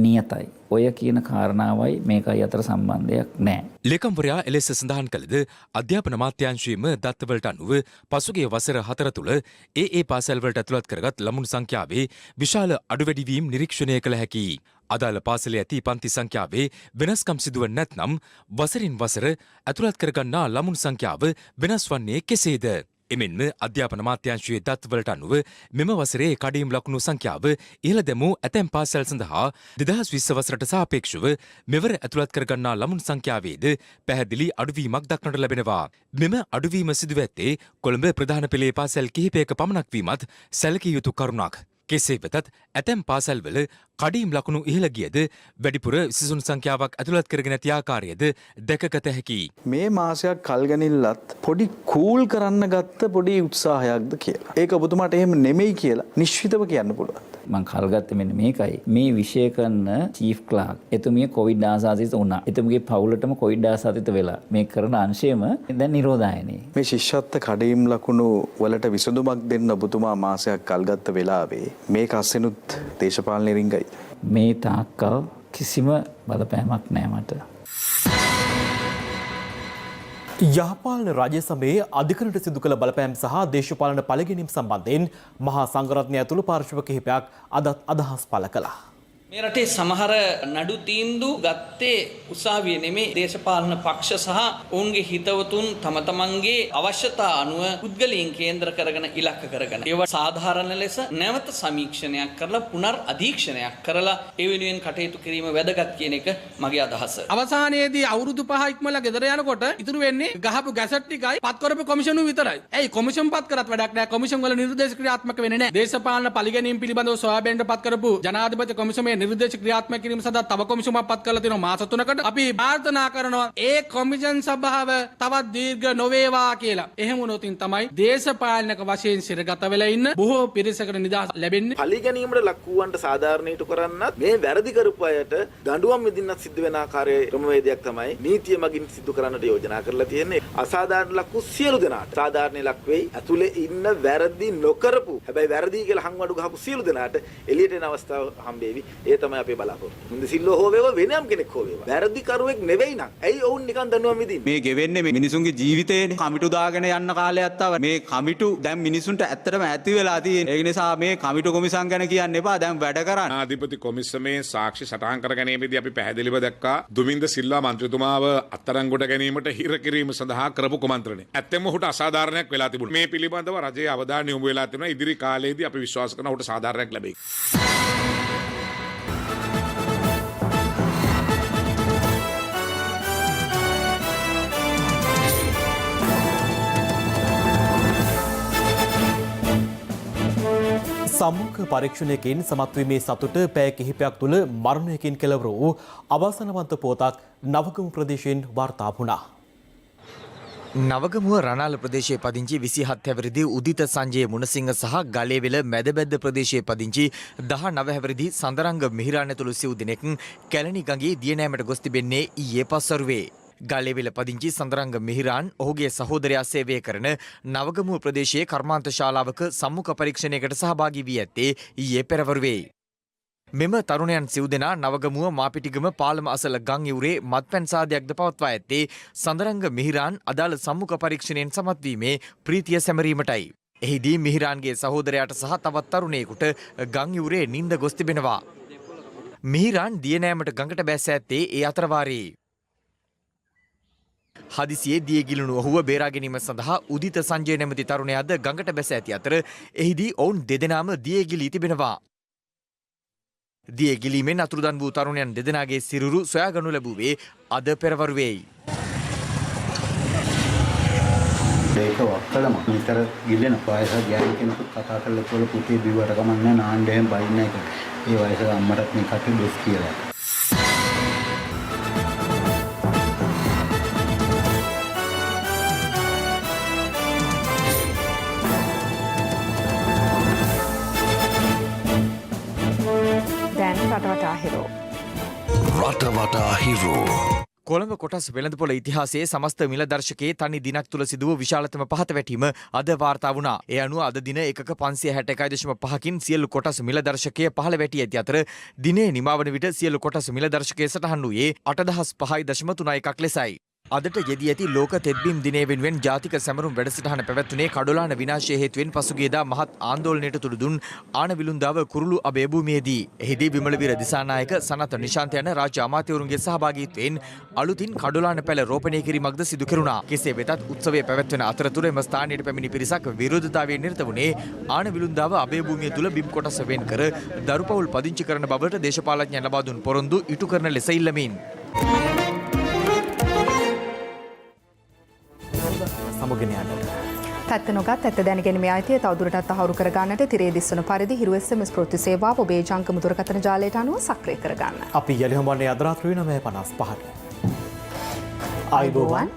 S12: නියතයි. ඔය කියන කාරණාවයි මේකයි අතර සම්බන්ධයක් නැහැ.
S11: ලේකම්වරයා එලෙස සඳහන් කළද අධ්‍යාපන අමාත්‍යාංශයේම දත්තවලට අනුව පසුගිය වසර 4 තුළ ඒ පාසල් වලට ඇතුළත් කරගත් ළමුන් සංඛ්‍යාවේ විශාල අඩුවැඩිවීම් නිරීක්ෂණය කළ හැකියි. අදාළ පාසලේ ඇති පන්ති සංඛ්‍යාවේ වෙනස්කම් සිදුව නැත්නම් වසරින් වසර ඇතුළත් කරගන්නා ළමුන් සංඛ්‍යාව වෙනස් වන්නේ කෙසේද? එමෙන්ම අධ්‍යාපන අමාත්‍යාංශයේ දත්වලට අනුව මෙම වසරේ කඩීම් ලකුණු සංඛ්‍යාව ඉහළ දැමූ ඇතැම් පාසල් සඳහා 2020 වසරට සාපේක්ෂව මෙවර ඇතුළත් කරගන්නා ළමුන් සංඛ්‍යාවේද පැහැදිලි අඩුවීමක් දක්නට ලැබෙනවා. මෙම අඩුවීම සිදුව ඇත්තේ කොළඹ ප්‍රධාන පෙළේ පාසල් කිහිපයක පමණක් වීමත් සැලකිය යුතු කරුණක්. කෙසේ වෙතත් ඇතැම් පාසල්වල කඩීම් ලකුණු ඉහළ ගියද වැඩිපුර සිසුන් සංඛ්‍යාවක් ඇතුළත් කරගෙන ඇති ආකාරයද දැකගත හැකියි.
S14: මේ මාසයක් කල්ගනිල්ලත් පොඩි කූල් කරන්න ගත්ත පොඩි උත්සාහයක්ද කියලා. ඒක ඔබතුමාට එහෙම නෙමෙයි කියලා නිශ්චිතව කියන්න පුළුවන්.
S12: මං කල්ගත්තේ මෙන්න මේකයි. මේ විෂය කරන චීෆ් ක්ලාක් එතුමිය කොවිඩ් ආසාදිත වුණා. එතුමියගේ පවුලටම කොවිඩ් ආසාදිත වෙලා මේ කරන අංශයම දැන් නිරෝධායනේ.
S14: මේ ශිෂ්‍යත්ව කඩීම් ලකුණු වලට විසඳුමක් දෙන්න ඔබතුමා මාසයක් කල්ගත්ත වෙලාවේ මේක අස්සෙනුත් දේශපාලනේ රිංගයි.
S12: මේ තාක්කල් කිසිම බලපෑමක් නැහැ මට.
S1: යහපාලන රාජ්‍ය සමයේ අධිකරණට සිදු කළ බලපෑම් සහ දේශපාලන පළගැනීම් සම්බන්ධයෙන් මහා සංඝරත්නය ඇතුළු පාර්ශ්ව කිහිපයක් අදත් අදහස් පළ කළා.
S13: මේ රටේ සමහර නඩු තීන්දුව ගත්තේ උසාවිය නෙමේ දේශපාලන පක්ෂ සහ ඔවුන්ගේ හිතවතුන් තම තමන්ගේ අවශ්‍යතා අනුව පුද්ගලයන් කේන්ද්‍ර කරගෙන ඉලක්ක කරගෙන ඒවා සාධාරණ ලෙස නැවත සමීක්ෂණයක් කරලා පුනර් අධීක්ෂණයක් කරලා ඒ වෙනුවෙන් කටයුතු කිරීම වැදගත් කියන එක මගේ අදහස.
S15: අවසානයේදී අවුරුදු 5 ඉක්මලා ගෙදර යනකොට ඉතුරු වෙන්නේ ගහපු ගැසට් ටිකයි පත් කරපු කොමිෂනුව විතරයි. ඇයි කොමිෂන් පත් කරත් වැඩක් නැහැ. කොමිෂන් වල නිර්දේශ ක්‍රියාත්මක වෙන්නේ නැහැ. දේශපාලන පරිගැනීම් පිළිබඳව සොයා බැලීමට පත් කරපු ජනාධිපති කොමිෂමේ නිර්දේශ ක්‍රියාත්මක කිරීම සඳහා තව කොමිෂමක් පත් කරලා තියෙනවා මාස 3කට. අපි ප්‍රාර්ථනා කරනවා ඒ කොමිෂන් සභාව තවත් දීර්ඝ නොවේවා කියලා. එහෙම වුණොත් තමයි දේශපාලනික වශයෙන් සිරගත වෙලා ඉන්න බොහෝ පිරිසකට නිදහස ලැබෙන්නේ.
S16: පරිගැනීමට ලක් වූවන්ට සාධාරණීට කරන්නත් මේ වැරදි කරපු අයට දඬුවම් විඳින්නත් සිද්ධ වෙන ආකාරයේ ක්‍රමවේදයක් තමයි නීතිය මගින් සිදු කරන්නට යෝජනා කරලා තියෙන්නේ. අසාධාරණ ලක් වූ සියලු දෙනාට සාධාරණ ලක් වෙයි. ඇතුලේ ඉන්න වැරදි නොකරපු හැබැයි වැරදි කියලා හංවඩු ගහපු සියලු දෙනාට එළියට එන අවස්ථාව හම්බෙවි. ඒ තමයි අපේ බලාපොරොත්තු. මුන්ද සිල්ලෝ හෝ වේවා වෙනම් කෙනෙක් හෝ වේවා. වැරදි කරුවෙක් නෙවෙයි නම් ඇයි ඔවුන් නිකන් දඬුවම් විඳින්නේ?
S17: මේ ගෙවෙන්නේ මේ මිනිසුන්ගේ ජීවිතේනේ. කමිටු දාගෙන යන්න කාලයක් තව. මේ කමිටු දැන් මිනිසුන්ට ඇත්තටම ඇති වෙලා තියෙන්නේ. ඒ නිසා මේ කමිටු කොමිසම් ගැන කියන්න එපා. දැන් වැඩ කරන්න.
S18: ආධිපති කොමිසමේ සාක්ෂි සටහන් කර ගැනීමේදී අපි පැහැදිලිව දැක්කා දුමින්ද සිල්වා මන්ත්‍රීතුමාව අත්අඩංගුවට ගැනීමට හිර කිරීම සඳහා කරපු කුමන්ත්‍රණය. ඇත්තෙන්ම ඔහුට අසාධාරණයක් වෙලා තිබුණා. මේ පිළිබඳව රජයේ අවධානය යොමු වෙලා තිබුණා. ඉදිරි කාලයේදී අපි විශ්වාස කරනවා ඔහුට සාධාරණයක් ලැබෙයි.
S1: සම්මුඛ පරීක්ෂණයකින් සමත්වීමේ සතුට පැය කිහිපයක් තුළ මරණයකින් කෙළවර වූ අවාසනාවන්ත පුවතක් නවගමුව ප්‍රදේශයෙන් වාර්තා වුණා.
S19: නවගමුව රණාල ප්‍රදේශයේ පදිංචි 27 හැවිරිදි උදිත සංජය මුණසිංහ සහ ගලේවෙල මැදබැද්ද ප්‍රදේශයේ පදිංචි 19 හැවිරිදි සඳරංග මිහිරාන ඇතුළු සිව් දෙනෙක් කැලණි ගඟේ දියනෑමට ගොස් තිබෙන්නේ ඊයේ පස්වරුවේ. ගලේවෙල පදිංචි සඳරංග මිහිරාන් ඔහුගේ සහෝදරයා සේවය කරන නවගමුව ප්‍රදේශයේ කර්මාන්ත ශාලාවක සම්මුඛ පරීක්ෂණයකට සහභාගී වී ඇත්තේ ඊයේ පෙරවරුවේ. මෙම තරුණයන් සිව් දෙනා නවගමුව මාපිටිගම පාලම අසල ගම් යුරේ මත්පැන් සාදයක්ද පවත්වා ඇත්තේ සඳරංග මිහිරාන් අදාළ සම්මුඛ පරීක්ෂණයෙන් සමත් වීමේ ප්‍රීතිය සැමරීමටයි. එහිදී මිහිරාන්ගේ සහෝදරයාට සහ තවත් තරුණයෙකුට ගම් යුරේ නිින්ද ගොස් තිබෙනවා. මිහිරාන් දියනෑමට ගඟට බැස ඇත්තේ ඒ අතරවාරයේ. හදිසියේ දිය ගිලුණු ඔහුව බේරා ගැනීම සඳහා උදිත සංජය නැමැති තරුණයාද ගඟට බැස ඇති අතර එහිදී ඔවුන් දෙදෙනාම දිය ගිලී තිබෙනවා. දිය ගිලීමෙන් අතුරුදන් වූ තරුණයන් දෙදෙනාගේ සිරුරු සොයාගනු ලැබුවේ අද පෙරවරුවේයි.
S27: ඒක වක්කලම විතර ගිල්ලෙන වයස ගෑනු කෙනෙකුට කතා කරලා පොළ පුතේ බිව්වට කමන්නේ නාන්න එහෙම බයින්න එක. ඒ වයස අම්මටත් මේ කටේ දොස් කියලා.
S19: රටවටා හිරෝ කොළඹ කොටස් වෙළඳපොළ ඉතිහාසයේ සමස්ත මිල දර්ශකයේ තනි දිනක් තුල සිදු වූ විශාලතම පහත වැටීම අද වාර්තා වුණා. ඒ අනුව අද දින එකක 561.5කින් සියලු කොටස් මිල දර්ශකයේ පහළ වැටී ඇති අතර දිනේ නිමවන විට සියලු කොටස් මිල දර්ශකයේ සටහන් වූයේ 8005.31ක් ලෙසයි. අදට යෙදී ඇති ලෝක තෙත්බීම් දිනය වෙනුවෙන් ජාතික සැමරුම් වැඩසටහන පැවැත්වුණේ කඩොලාන විනාශය හේතුවෙන් පසුගියදා මහත් ආందోලනයට තුඩු දුන් ආනවිලුන්දාව කුරුළු අබේ භූමියේදී. එහිදී විමලවීර දිසානායක සනත් නිශාන්ත යන රාජ්‍ය අමාත්‍යවරුන්ගේ සහභාගීත්වයෙන් අලුතින් කඩොලාන පැල රෝපණය කිරීමක්ද සිදු කෙරුණා. කෙසේ වෙතත් උත්සවය පැවැත්වෙන අතරතුර එම ස්ථානයට පැමිණි පිරිසක් විරෝධතාවයෙන් නිරත වුණේ ආනවිලුන්දාව අබේ භූමිය තුල බිම් කොටස වෙන් කර දරුපවුල් පදිංචි කරන බවට දේශපාලඥයන් ලබා දුන් පොරොන්දු ඉටු කරන ලෙස ඉල්ලමින්.
S1: සමුගෙන යන්නට.
S2: තත්ත නොගත් ඇත්ත දැනගැනීමේ අයිතිය තවදුරටත් තහවුරු කර ගන්නට තිරේ දිස්වන පරිදි හිරු SMS ප්‍රවෘත්ති සේවාව ඔබේ ජංගම දුරකථන ජාලයට අනුව සක්‍රිය කර ගන්න.
S1: අපි යලි හමුවන්නේ අද රාත්‍රී 9:55ට. ආයුබෝවන්.